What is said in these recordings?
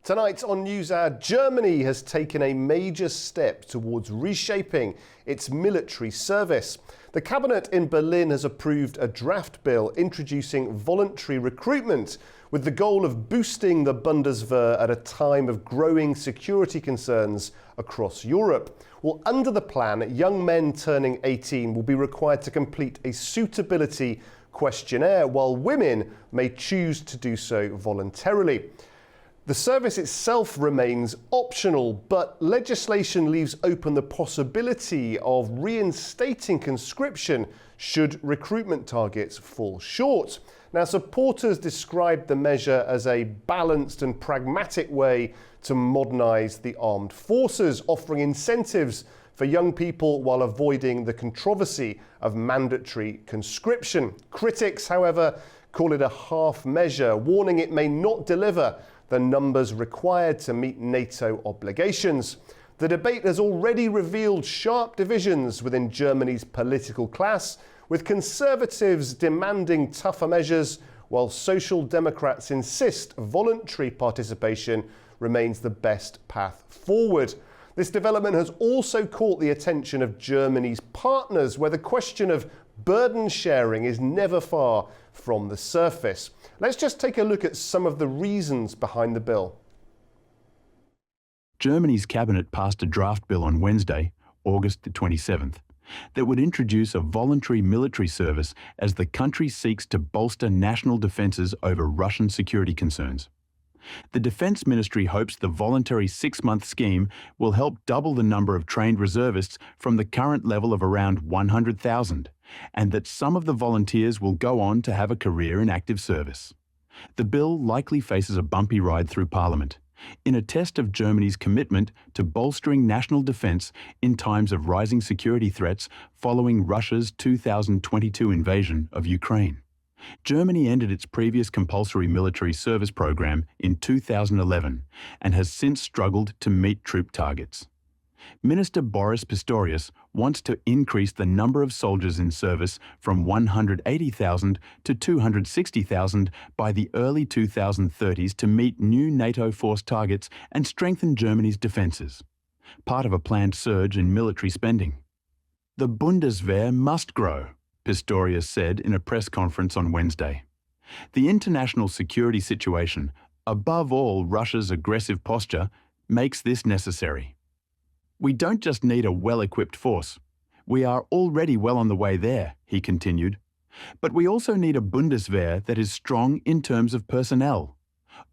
Tonight on Newshour, Germany has taken a major step towards reshaping its military service. The cabinet in Berlin has approved a draft bill introducing voluntary recruitment with the goal of boosting the Bundeswehr at a time of growing security concerns across Europe. Well, under the plan, young men turning 18 will be required to complete a suitability questionnaire, while women may choose to do so voluntarily. The service itself remains optional, but legislation leaves open the possibility of reinstating conscription should recruitment targets fall short. Now, supporters described the measure as a balanced and pragmatic way to modernise the armed forces, offering incentives for young people while avoiding the controversy of mandatory conscription. Critics, however, call it a half measure, warning it may not deliver the numbers required to meet NATO obligations. The debate has already revealed sharp divisions within Germany's political class, with conservatives demanding tougher measures, while Social Democrats insist voluntary participation remains the best path forward. This development has also caught the attention of Germany's partners, where the question of burden sharing is never far from the surface. Let's just take a look at some of the reasons behind the bill. Germany's cabinet passed a draft bill on Wednesday, August the 27th, that would introduce a voluntary military service as the country seeks to bolster national defences over Russian security concerns. The Defence Ministry hopes the voluntary 6-month scheme will help double the number of trained reservists from the current level of around 100,000, and that some of the volunteers will go on to have a career in active service. The bill likely faces a bumpy ride through Parliament, in a test of Germany's commitment to bolstering national defence in times of rising security threats following Russia's 2022 invasion of Ukraine. Germany ended its previous compulsory military service program in 2011 and has since struggled to meet troop targets. Minister Boris Pistorius wants to increase the number of soldiers in service from 180,000 to 260,000 by the early 2030s to meet new NATO force targets and strengthen Germany's defences, part of a planned surge in military spending. The Bundeswehr must grow, Pistorius said in a press conference on Wednesday. The international security situation, above all Russia's aggressive posture, makes this necessary. We don't just need a well-equipped force. We are already well on the way there, he continued. But we also need a Bundeswehr that is strong in terms of personnel.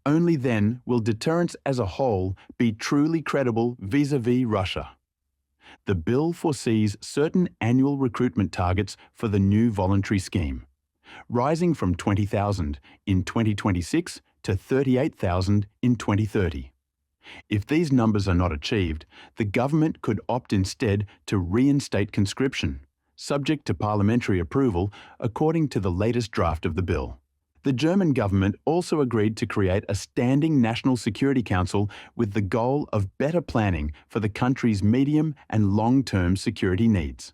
Only then will deterrence as a whole be truly credible vis-à-vis Russia. The bill foresees certain annual recruitment targets for the new voluntary scheme, rising from 20,000 in 2026 to 38,000 in 2030. If these numbers are not achieved, the government could opt instead to reinstate conscription, subject to parliamentary approval, according to the latest draft of the bill. The German government also agreed to create a standing National Security Council with the goal of better planning for the country's medium and long-term security needs.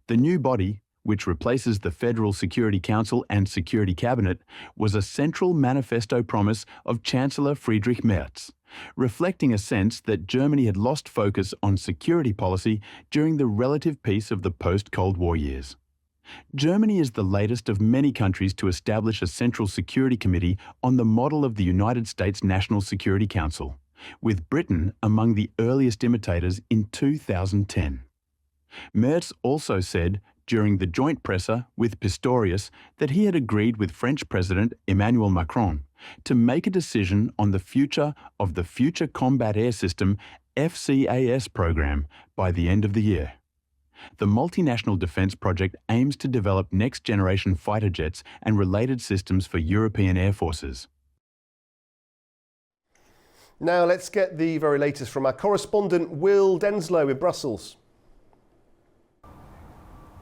The new body, which replaces the Federal Security Council and Security Cabinet, was a central manifesto promise of Chancellor Friedrich Merz, reflecting a sense that Germany had lost focus on security policy during the relative peace of the post-Cold War years. Germany is the latest of many countries to establish a Central Security Committee on the model of the United States National Security Council, with Britain among the earliest imitators in 2010. Merz also said during the joint presser with Pistorius that he had agreed with French President Emmanuel Macron to make a decision on the future of the Future Combat Air System FCAS program by the end of the year. The multinational defence project aims to develop next-generation fighter jets and related systems for European air forces. Now let's get the very latest from our correspondent Will Denslow in Brussels.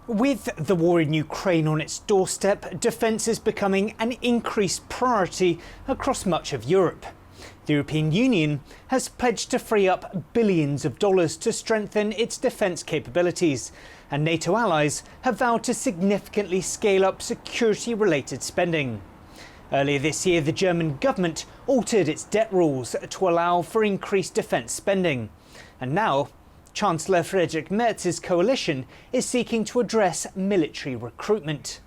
With the war in Ukraine on its doorstep, defence is becoming an increased priority across much of Europe. The European Union has pledged to free up billions of dollars to strengthen its defence capabilities, and NATO allies have vowed to significantly scale up security-related spending. Earlier this year, the German government altered its debt rules to allow for increased defence spending. And now, Chancellor Friedrich Merz's coalition is seeking to address military recruitment.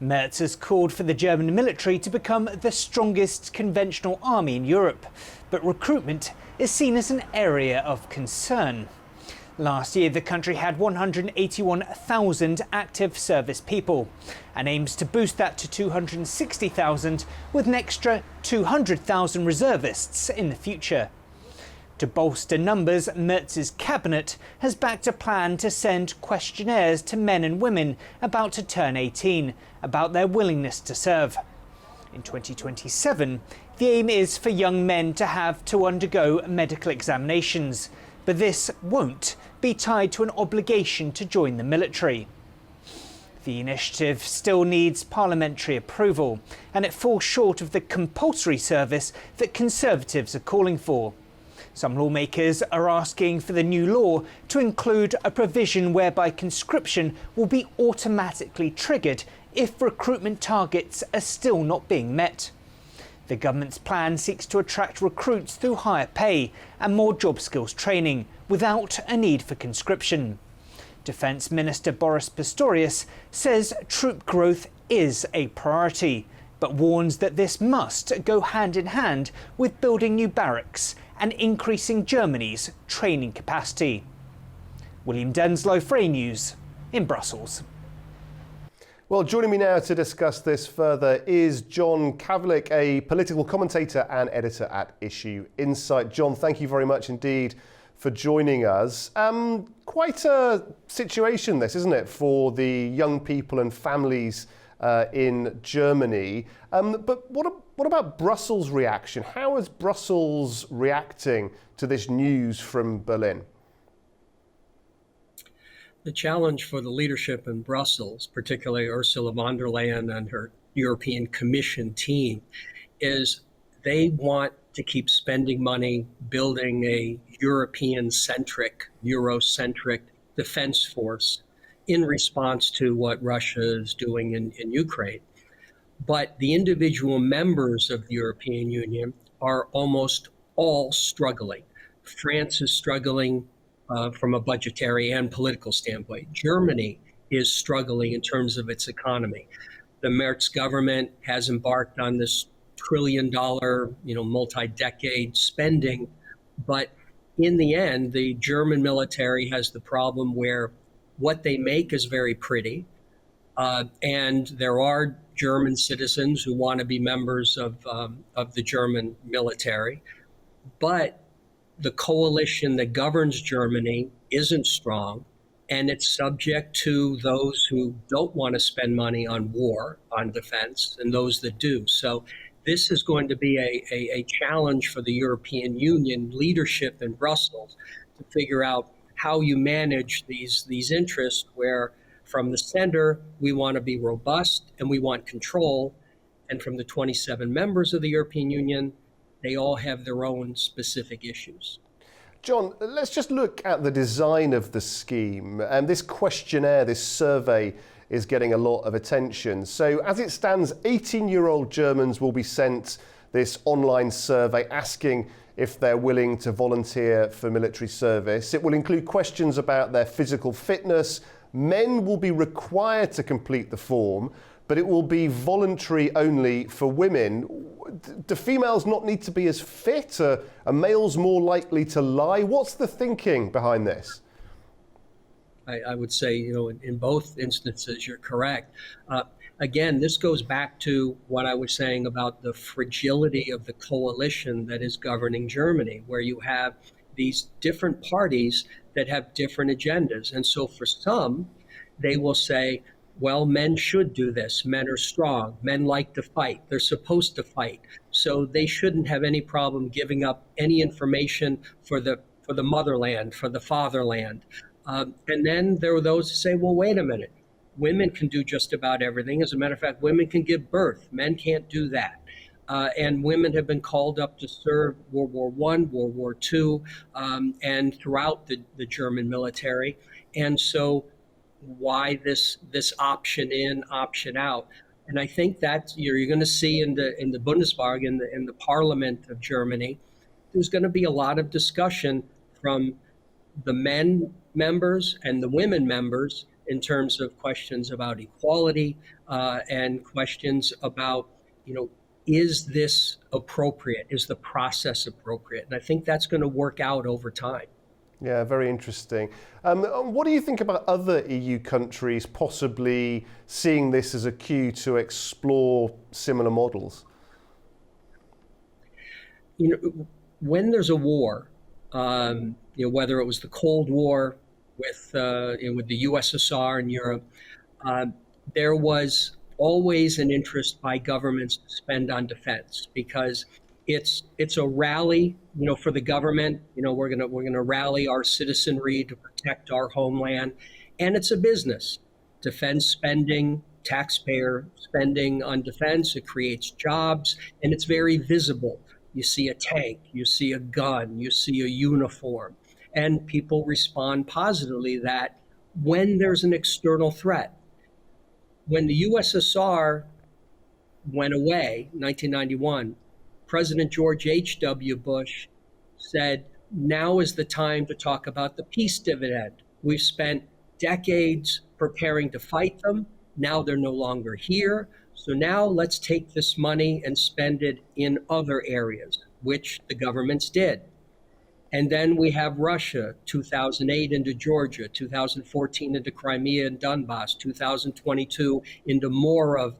Merz has called for the German military to become the strongest conventional army in Europe, but recruitment is seen as an area of concern. Last year, the country had 181,000 active service people and aims to boost that to 260,000 with an extra 200,000 reservists in the future. To bolster numbers, Merz's cabinet has backed a plan to send questionnaires to men and women about to turn 18 about their willingness to serve. In 2027, the aim is for young men to have to undergo medical examinations, but this won't be tied to an obligation to join the military. The initiative still needs parliamentary approval, and it falls short of the compulsory service that Conservatives are calling for. Some lawmakers are asking for the new law to include a provision whereby conscription will be automatically triggered if recruitment targets are still not being met. The government's plan seeks to attract recruits through higher pay and more job skills training without a need for conscription. Defence Minister Boris Pistorius says troop growth is a priority, but warns that this must go hand in hand with building new barracks and increasing Germany's training capacity. William Denslow, Frey News in Brussels. Well, joining me now to discuss this further is John Kavlik, a political commentator and editor at Issue Insight. John, thank you very much indeed for joining us. Quite a situation this, isn't it, for the young people and families in Germany. But what about Brussels' reaction? How is Brussels reacting to this news from Berlin? The challenge for the leadership in Brussels, particularly Ursula von der Leyen and her European Commission team, is they want to keep spending money building a European-centric, Euro-centric defense force in response to what Russia is doing in Ukraine. But the individual members of the European Union are almost all struggling. France is struggling from a budgetary and political standpoint. Germany is struggling in terms of its economy. The Merz government has embarked on this trillion-dollar, multi-decade spending, but in the end, the German military has the problem where what they make is very pretty, and there are German citizens who want to be members of the German military, but the coalition that governs Germany isn't strong, and it's subject to those who don't want to spend money on war, on defense, and those that do. So this is going to be a challenge for the European Union leadership in Brussels to figure out how you manage these interests where from the center, we want to be robust and we want control. And from the 27 members of the European Union, they all have their own specific issues. John, let's just look at the design of the scheme. And this questionnaire, this survey, is getting a lot of attention. So as it stands, 18-year-old Germans will be sent this online survey asking if they're willing to volunteer for military service. It will include questions about their physical fitness. Men will be required to complete the form, but it will be voluntary only for women. Do females not need to be as fit? Are males more likely to lie? What's the thinking behind this? I would say, in both instances, you're correct. Again, this goes back to what I was saying about the fragility of the coalition that is governing Germany, where you have these different parties that have different agendas. And so for some, they will say, well, men should do this. Men are strong. Men like to fight. They're supposed to fight. So they shouldn't have any problem giving up any information for the motherland, for the fatherland. And then there are those who say, well, wait a minute. Women can do just about everything. As a matter of fact, women can give birth. Men can't do that. And women have been called up to serve World War I, World War II, and throughout the German military. And so why this option in, option out? And I think that you're going to see in the Bundeswehr, in the parliament of Germany, there's going to be a lot of discussion from the men members and the women members in terms of questions about equality and questions about, is this appropriate? Is the process appropriate? And I think that's going to work out over time. Yeah, very interesting. What do you think about other EU countries possibly seeing this as a cue to explore similar models? When there's a war, whether it was the Cold War with the USSR and Europe, there was always an interest by governments to spend on defense because it's a rally, for the government. We're gonna rally our citizenry to protect our homeland, and it's a business. Defense spending, taxpayer spending on defense, it creates jobs, and it's very visible. You see a tank, you see a gun, you see a uniform, and people respond positively that when there's an external threat. When the USSR went away, 1991, President George H.W. Bush said, now is the time to talk about the peace dividend. We've spent decades preparing to fight them. Now they're no longer here. So now let's take this money and spend it in other areas, which the governments did. And then we have Russia, 2008 into Georgia, 2014 into Crimea and Donbass, 2022 into more of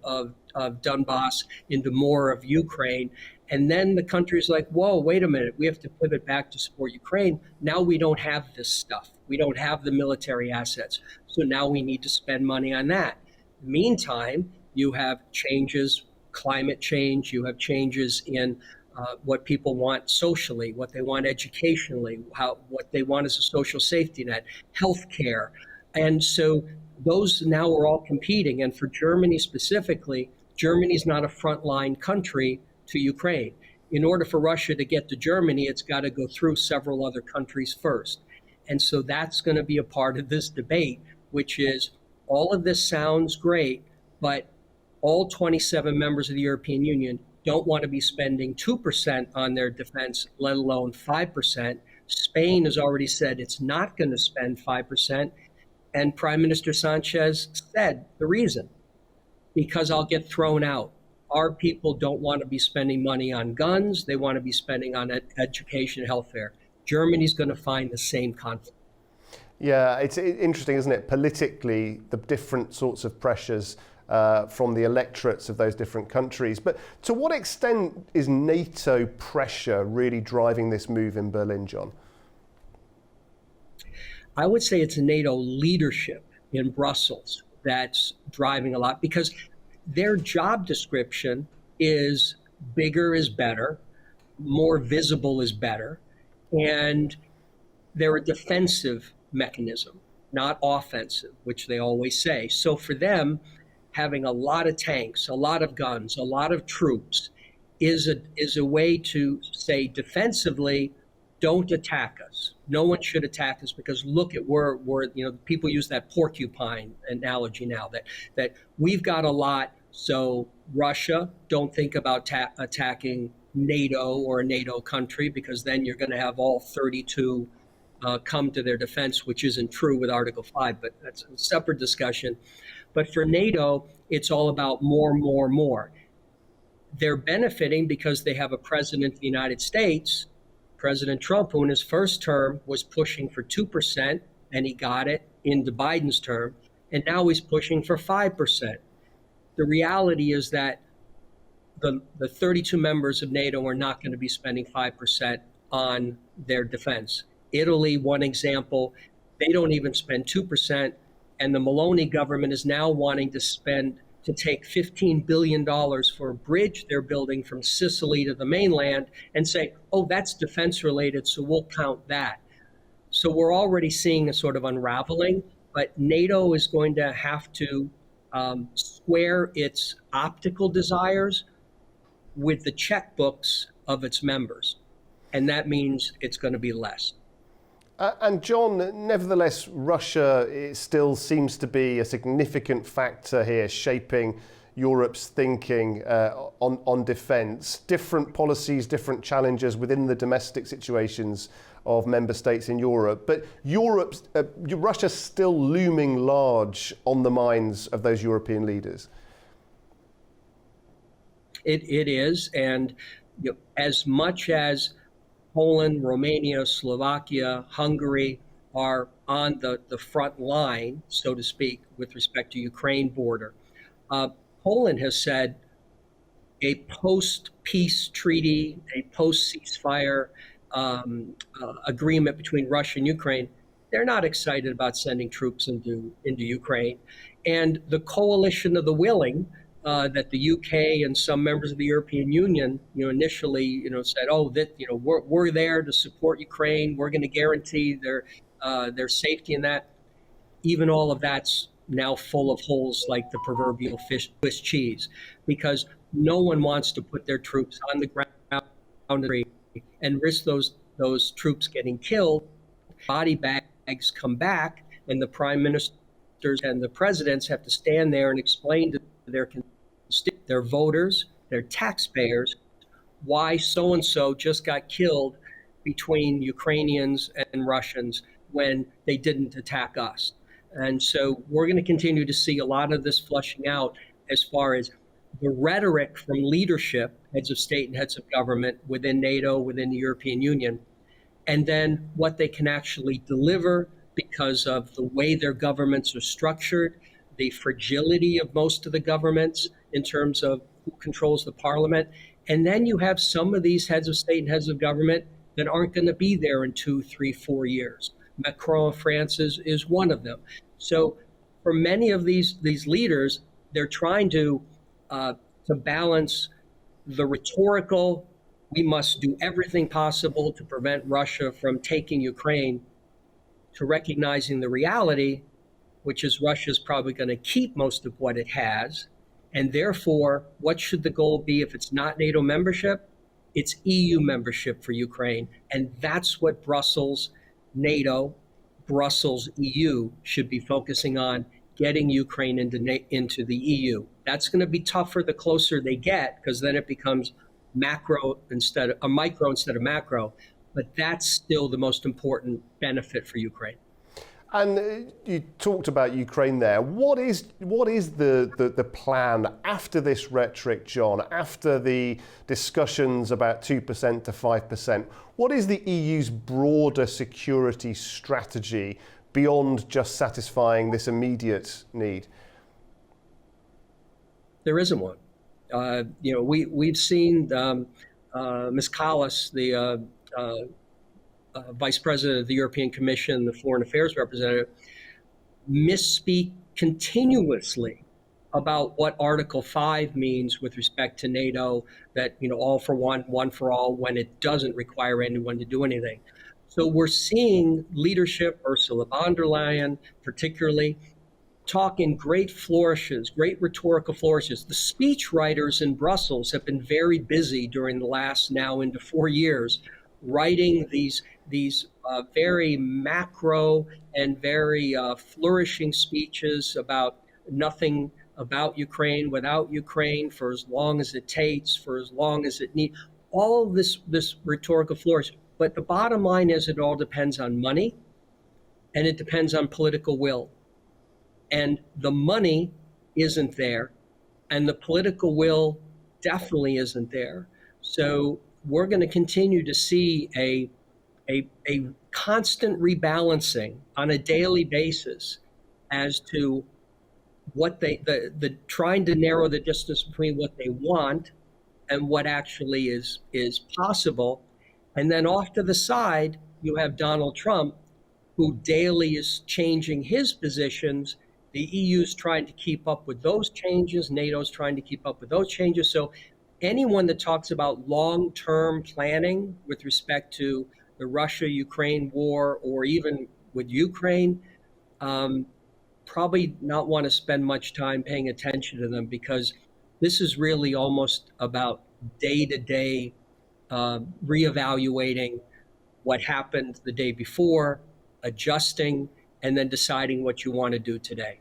Donbass, into more of Ukraine. And then the country's like, whoa, wait a minute, we have to pivot back to support Ukraine. Now we don't have this stuff. We don't have the military assets. So now we need to spend money on that. Meantime, you have changes, climate change, you have changes in what people want socially, what they want educationally, what they want as a social safety net, healthcare. And so those now are all competing. And for Germany specifically, Germany's not a frontline country to Ukraine. In order for Russia to get to Germany, it's got to go through several other countries first. And so that's going to be a part of this debate, which is all of this sounds great, but all 27 members of the European Union don't want to be spending 2% on their defense, let alone 5%. Spain has already said it's not going to spend 5%. And Prime Minister Sanchez said the reason, because I'll get thrown out. Our people don't want to be spending money on guns. They want to be spending on education and healthcare. Germany's going to find the same conflict. Yeah, it's interesting, isn't it? Politically, the different sorts of pressures from the electorates of those different countries. But to what extent is NATO pressure really driving this move in Berlin, John? I would say it's NATO leadership in Brussels that's driving a lot, because their job description is bigger is better, more visible is better, and they're a defensive mechanism, not offensive, which they always say. So for them, having a lot of tanks, a lot of guns, a lot of troops is a way to say defensively, don't attack us. No one should attack us, because look at we're people use that porcupine analogy now, that we've got a lot. So Russia, don't think about attacking NATO or a NATO country, because then you're going to have all 32 come to their defense, which isn't true with Article 5, but that's a separate discussion. But for NATO, it's all about more. They're benefiting because they have a president of the United States, President Trump, who in his first term was pushing for 2%, and he got it into Biden's term, and now he's pushing for 5%. The reality is that the 32 members of NATO are not going to be spending 5% on their defense. Italy, one example, they don't even spend 2%, and the Meloni government is now wanting to take $15 billion for a bridge they're building from Sicily to the mainland and say, oh, that's defense related, so we'll count that. So we're already seeing a sort of unraveling, but NATO is going to have to square its optical desires with the checkbooks of its members. And that means it's going to be less. And John, nevertheless, Russia still seems to be a significant factor here shaping Europe's thinking on defence? Different policies, different challenges within the domestic situations of member states in Europe, but Russia's still looming large on the minds of those European leaders. It is, and as much as Poland, Romania, Slovakia, Hungary are on the front line, so to speak, with respect to Ukraine border, Poland has said a post-peace treaty, a post-ceasefire agreement between Russia and Ukraine, they're not excited about sending troops into Ukraine. And the coalition of the willing that the UK and some members of the European Union, initially, said, oh, that we're there to support Ukraine, we're going to guarantee their safety in that. Even all of that's now full of holes like the proverbial Swiss cheese, because no one wants to put their troops on the ground and risk those troops getting killed. Body bags come back, and the prime ministers and the presidents have to stand there and explain to their voters, their taxpayers, why so-and-so just got killed between Ukrainians and Russians when they didn't attack us. And so we're going to continue to see a lot of this flushing out as far as the rhetoric from leadership, heads of state and heads of government within NATO, within the European Union, and then what they can actually deliver because of the way their governments are structured, the fragility of most of the governments in terms of who controls the parliament. And then you have some of these heads of state and heads of government that aren't going to be there in 2, 3, 4 years. Macron of France is one of them. So for many of these leaders, they're trying to balance the rhetorical, we must do everything possible to prevent Russia from taking Ukraine, to recognizing the reality, which is Russia's probably going to keep most of what it has. And therefore, what should the goal be if it's not NATO membership? It's EU membership for Ukraine. And that's what Brussels, NATO, Brussels, EU should be focusing on, getting Ukraine into the EU. That's going to be tougher the closer they get, because then it becomes micro instead of macro. But that's still the most important benefit for Ukraine. And you talked about Ukraine there. What is the plan after this rhetoric, John, after the discussions about 2% to 5%? What is the EU's broader security strategy beyond just satisfying this immediate need? There isn't one. We've seen Ms. Kallas, the Vice President of the European Commission, the Foreign Affairs Representative, misspeak continuously about what Article 5 means with respect to NATO, that, all for one, one for all, when it doesn't require anyone to do anything. So we're seeing leadership, Ursula von der Leyen particularly, talk in great flourishes, great rhetorical flourishes. The speech writers in Brussels have been very busy during the last now into 4 years, writing these very macro and very flourishing speeches about nothing about Ukraine without Ukraine, for as long as it takes, for as long as it needs, all this rhetorical flourish. But the bottom line is, it all depends on money, and it depends on political will. And the money isn't there, and the political will definitely isn't there. So we're going to continue to see a constant rebalancing on a daily basis as to what the trying to narrow the distance between what they want and what actually is possible. And then off to the side, you have Donald Trump, who daily is changing his positions. The EU's trying to keep up with those changes. NATO's trying to keep up with those changes. So anyone that talks about long-term planning with respect to the Russia-Ukraine war, or even with Ukraine, probably not want to spend much time paying attention to them, because this is really almost about day-to-day reevaluating what happened the day before, adjusting, and then deciding what you want to do today.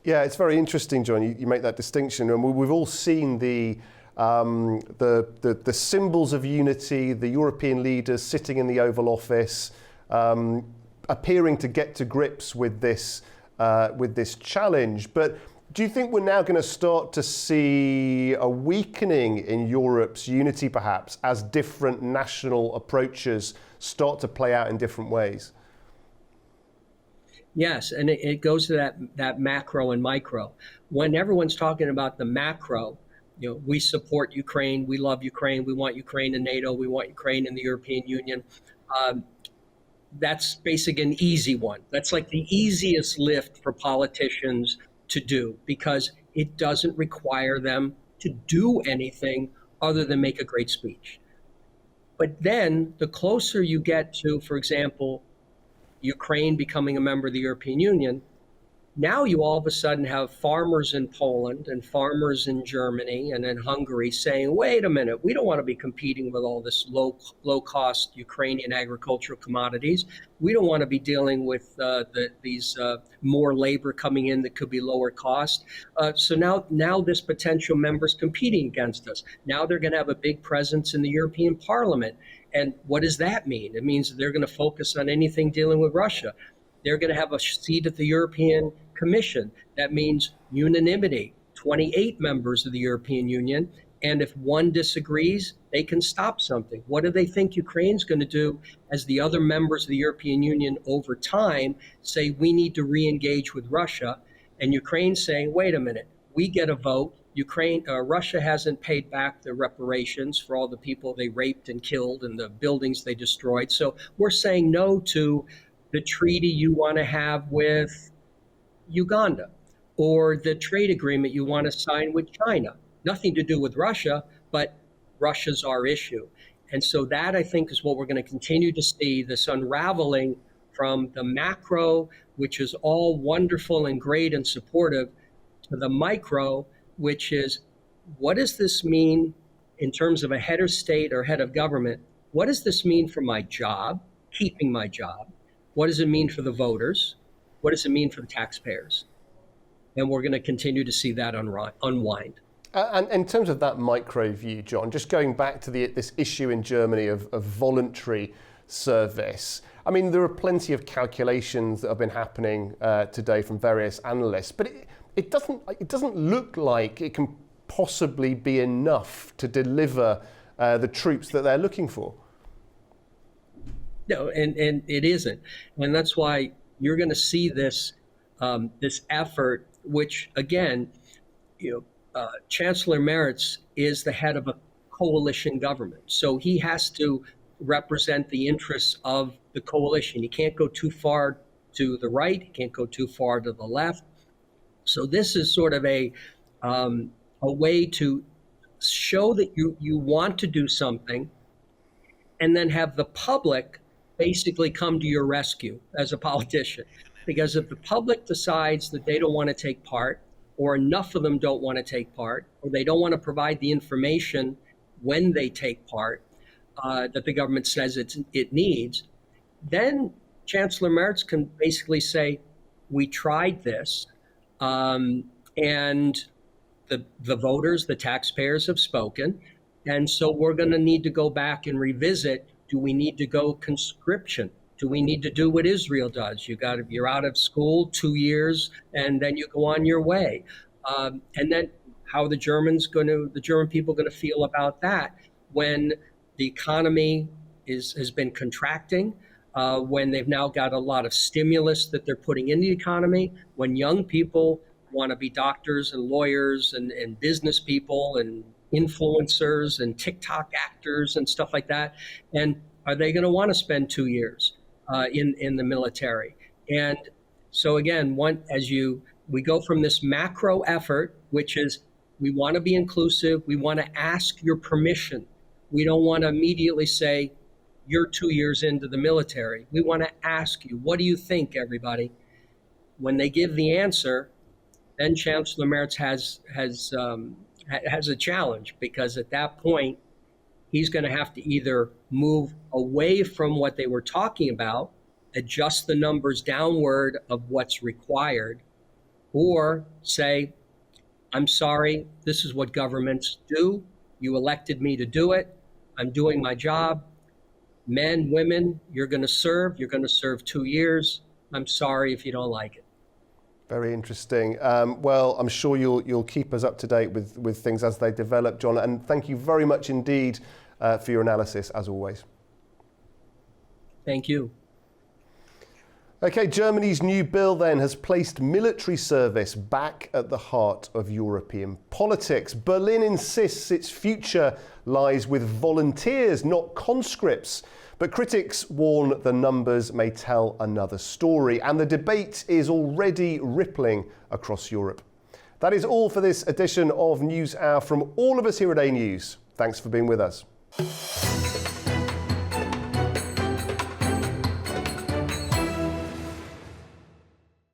Yeah, it's very interesting, John. You make that distinction, and we've all seen the symbols of unity, the European leaders sitting in the Oval Office, appearing to get to grips with this challenge. But do you think we're now going to start to see a weakening in Europe's unity, perhaps, as different national approaches start to play out in different ways? Yes, and it goes to that macro and micro. When everyone's talking about the macro, we support Ukraine, we love Ukraine, we want Ukraine in NATO, we want Ukraine in the European Union. That's basically an easy one. That's like the easiest lift for politicians to do, because it doesn't require them to do anything other than make a great speech. But then the closer you get to, for example, Ukraine becoming a member of the European Union, now you all of a sudden have farmers in Poland and farmers in Germany and in Hungary saying, wait a minute, we don't want to be competing with all this low cost Ukrainian agricultural commodities. We don't want to be dealing with these more labor coming in that could be lower cost. So now this potential member is competing against us. Now they're going to have a big presence in the European Parliament. And what does that mean? It means they're going to focus on anything dealing with Russia. They're going to have a seat at the European Commission. That means unanimity, 28 members of the European Union. And if one disagrees, they can stop something. What do they think Ukraine's going to do as the other members of the European Union over time say we need to re-engage with Russia? And Ukraine's saying, wait a minute, we get a vote. Russia hasn't paid back the reparations for all the people they raped and killed and the buildings they destroyed. So we're saying no to the treaty you want to have with Uganda or the trade agreement you want to sign with China. Nothing to do with Russia, but Russia's our issue. And so that, I think, is what we're going to continue to see, this unraveling from the macro, which is all wonderful and great and supportive, to the micro, which is, what does this mean in terms of a head of state or head of government? What does this mean for my job, keeping my job? What does it mean for the voters? What does it mean for the taxpayers? And we're going to continue to see that unwind. And in terms of that micro view, John, just going back to this issue in Germany of voluntary service, I mean, there are plenty of calculations that have been happening today from various analysts, but it doesn't look like it can possibly be enough to deliver the troops that they're looking for. No, and it isn't. And that's why you're going to see this effort, which, again, Chancellor Merz is the head of a coalition government. So he has to represent the interests of the coalition. He can't go too far to the right. He can't go too far to the left. So this is sort of a way to show that you want to do something, and then have the public basically come to your rescue as a politician. Because if the public decides that they don't want to take part, or enough of them don't want to take part, or they don't want to provide the information when they take part that the government says it needs, then Chancellor Merz can basically say, we tried this, and the voters, the taxpayers have spoken, and so we're going to need to go back and revisit. Do we need to go conscription? Do we need to do what Israel does? You're out of school 2 years, and then you go on your way. And then how are the German people going to feel about that when the economy has been contracting, when they've now got a lot of stimulus that they're putting in the economy, when young people want to be doctors and lawyers and business people and influencers and TikTok actors and stuff like that? And are they going to want to spend 2 years in the military? And so again, we go from this macro effort, which is we want to be inclusive, we want to ask your permission. We don't want to immediately say, you're 2 years into the military. We want to ask you, what do you think, everybody? When they give the answer, then Chancellor Merz has a challenge, because at that point, he's going to have to either move away from what they were talking about, adjust the numbers downward of what's required, or say, I'm sorry, this is what governments do. You elected me to do it. I'm doing my job. Men, women, you're going to serve. You're going to serve 2 years. I'm sorry if you don't like it. Very interesting. Well, I'm sure you'll keep us up to date with things as they develop, John. And thank you very much indeed for your analysis, as always. Thank you. Okay, Germany's new bill then has placed military service back at the heart of European politics. Berlin insists its future lies with volunteers, not conscripts. But critics warn the numbers may tell another story, and the debate is already rippling across Europe. That is all for this edition of Newshour from all of us here at A News. Thanks for being with us.